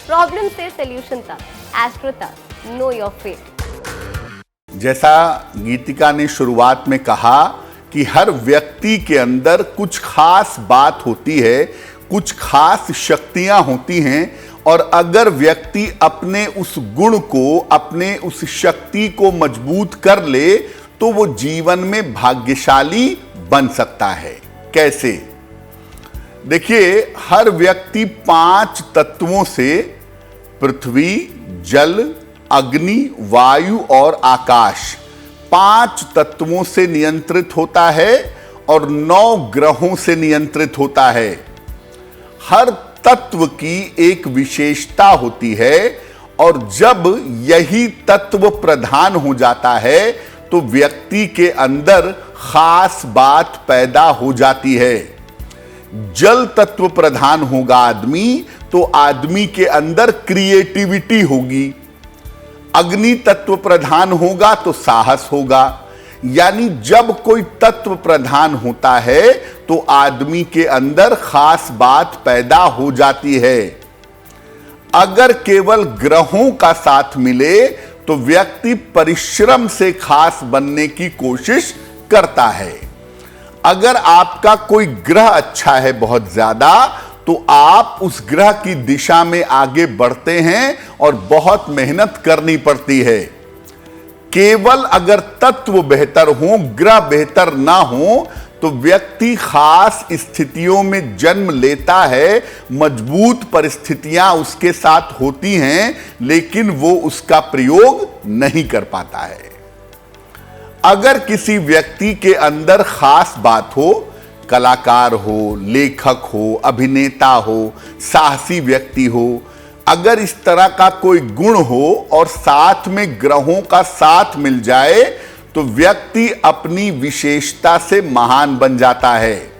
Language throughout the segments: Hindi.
प्रॉब्लम से सॉल्यूशन तक, एस्ट्रो तक, नो योर फेट। जैसा गीतिका ने शुरुआत में कहा कि हर व्यक्ति के अंदर कुछ खास बात होती है, कुछ खास शक्तियां होती हैं, और अगर व्यक्ति अपने उस गुण को, अपने उस शक्ति को मजबूत कर ले तो वो जीवन में भाग्यशाली बन सकता है। कैसे? देखिए, हर व्यक्ति 5 तत्वों से, पृथ्वी, जल, अग्नि, वायु और आकाश, 5 तत्वों से नियंत्रित होता है और 9 ग्रहों से नियंत्रित होता है। हर तत्व की एक विशेषता होती है और जब यही तत्व प्रधान हो जाता है तो व्यक्ति के अंदर खास बात पैदा हो जाती है। जल तत्व प्रधान होगा आदमी तो आदमी के अंदर क्रिएटिविटी होगी। अग्नि तत्व प्रधान होगा तो साहस होगा। यानी जब कोई तत्व प्रधान होता है तो आदमी के अंदर खास बात पैदा हो जाती है। अगर केवल ग्रहों का साथ मिले तो व्यक्ति परिश्रम से खास बनने की कोशिश करता है। अगर आपका कोई ग्रह अच्छा है बहुत ज्यादा तो आप उस ग्रह की दिशा में आगे बढ़ते हैं और बहुत मेहनत करनी पड़ती है। केवल अगर तत्व बेहतर हो, ग्रह बेहतर ना हो तो व्यक्ति खास स्थितियों में जन्म लेता है, मजबूत परिस्थितियां उसके साथ होती हैं, लेकिन वो उसका प्रयोग नहीं कर पाता है। अगर किसी व्यक्ति के अंदर खास बात हो, कलाकार हो, लेखक हो, अभिनेता हो, साहसी व्यक्ति हो, अगर इस तरह का कोई गुण हो और साथ में ग्रहों का साथ मिल जाए तो व्यक्ति अपनी विशेषता से महान बन जाता है।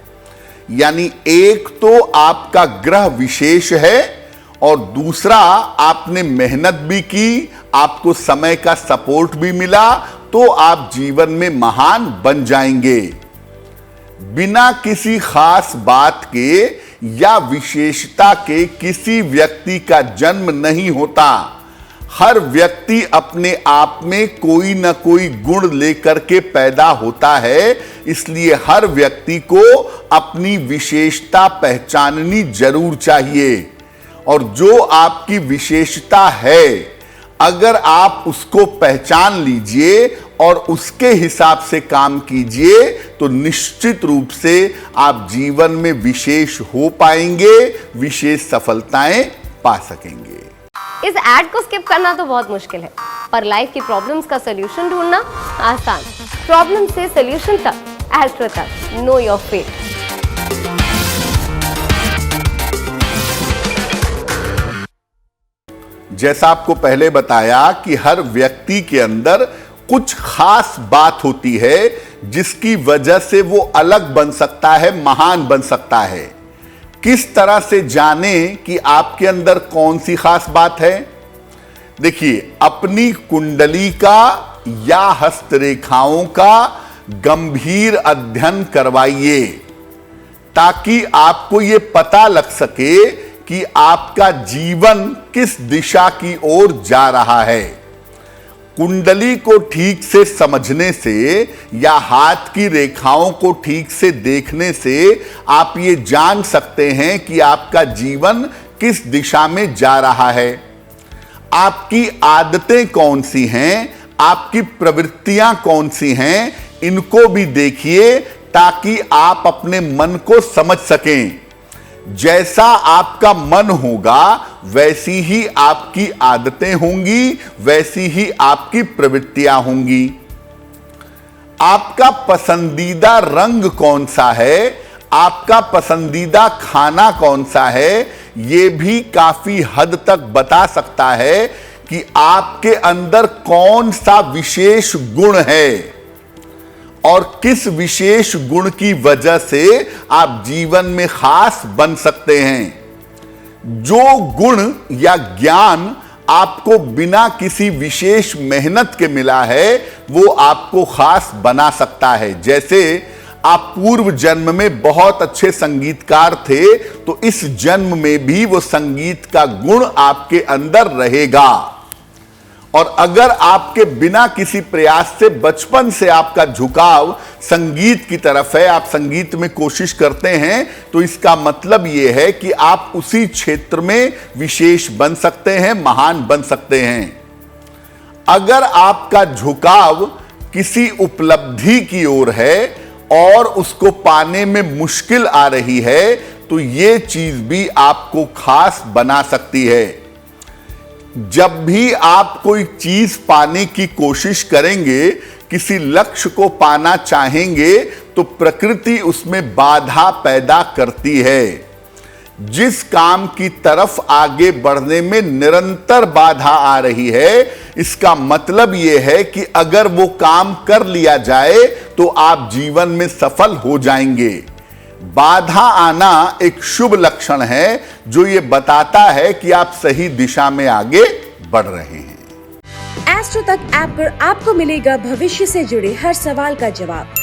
यानी एक तो आपका ग्रह विशेष है और दूसरा आपने मेहनत भी की, आपको समय का सपोर्ट भी मिला, तो आप जीवन में महान बन जाएंगे। बिना किसी खास बात के या विशेषता के किसी व्यक्ति का जन्म नहीं होता। हर व्यक्ति अपने आप में कोई ना कोई गुण लेकर के पैदा होता है, इसलिए हर व्यक्ति को अपनी विशेषता पहचाननी जरूर चाहिए। और जो आपकी विशेषता है, अगर आप उसको पहचान लीजिए और उसके हिसाब से काम कीजिए तो निश्चित रूप से आप जीवन में विशेष हो पाएंगे, विशेष सफलताएं पा सकेंगे। इस ऐड को स्किप करना तो बहुत मुश्किल है, पर लाइफ की प्रॉब्लम्स का सॉल्यूशन ढूंढना आसान। प्रॉब्लम से सॉल्यूशन तक, एस्ट्रो तक, नो योर फेट। जैसा आपको पहले बताया कि हर व्यक्ति के अंदर कुछ खास बात होती है जिसकी वजह से वो अलग बन सकता है, महान बन सकता है। किस तरह से जाने कि आपके अंदर कौन सी खास बात है? देखिए, अपनी कुंडली का या हस्तरेखाओं का गंभीर अध्ययन करवाइए ताकि आपको ये पता लग सके कि आपका जीवन किस दिशा की ओर जा रहा है। कुंडली को ठीक से समझने से या हाथ की रेखाओं को ठीक से देखने से आप ये जान सकते हैं कि आपका जीवन किस दिशा में जा रहा है। आपकी आदतें कौन सी हैं, आपकी प्रवृत्तियां कौन सी हैं, इनको भी देखिए ताकि आप अपने मन को समझ सकें। जैसा आपका मन होगा वैसी ही आपकी आदतें होंगी, वैसी ही आपकी प्रवृत्तियां होंगी। आपका पसंदीदा रंग कौन सा है, आपका पसंदीदा खाना कौन सा है, यह भी काफी हद तक बता सकता है कि आपके अंदर कौन सा विशेष गुण है और किस विशेष गुण की वजह से आप जीवन में खास बन सकते हैं। जो गुण या ज्ञान आपको बिना किसी विशेष मेहनत के मिला है वो आपको खास बना सकता है। जैसे आप पूर्व जन्म में बहुत अच्छे संगीतकार थे, तो इस जन्म में भी वो संगीत का गुण आपके अंदर रहेगा। और अगर आपके बिना किसी प्रयास से बचपन से आपका झुकाव संगीत की तरफ है, आप संगीत में कोशिश करते हैं, तो इसका मतलब यह है कि आप उसी क्षेत्र में विशेष बन सकते हैं, महान बन सकते हैं। अगर आपका झुकाव किसी उपलब्धि की ओर है और उसको पाने में मुश्किल आ रही है, तो यह चीज भी आपको खास बना सकती है। जब भी आप कोई चीज पाने की कोशिश करेंगे, किसी लक्ष्य को पाना चाहेंगे, तो प्रकृति उसमें बाधा पैदा करती है। जिस काम की तरफ आगे बढ़ने में निरंतर बाधा आ रही है, इसका मतलब यह है कि अगर वो काम कर लिया जाए तो आप जीवन में सफल हो जाएंगे। बाधा आना एक शुभ लक्षण है, जो ये बताता है कि आप सही दिशा में आगे बढ़ रहे हैं। एस्ट्रो तक ऐप पर आपको मिलेगा भविष्य से जुड़े हर सवाल का जवाब।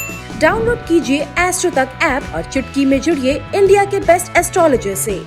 डाउनलोड कीजिए एस्ट्रो तक ऐप और चुटकी में जुड़िए इंडिया के बेस्ट एस्ट्रोलॉजर से।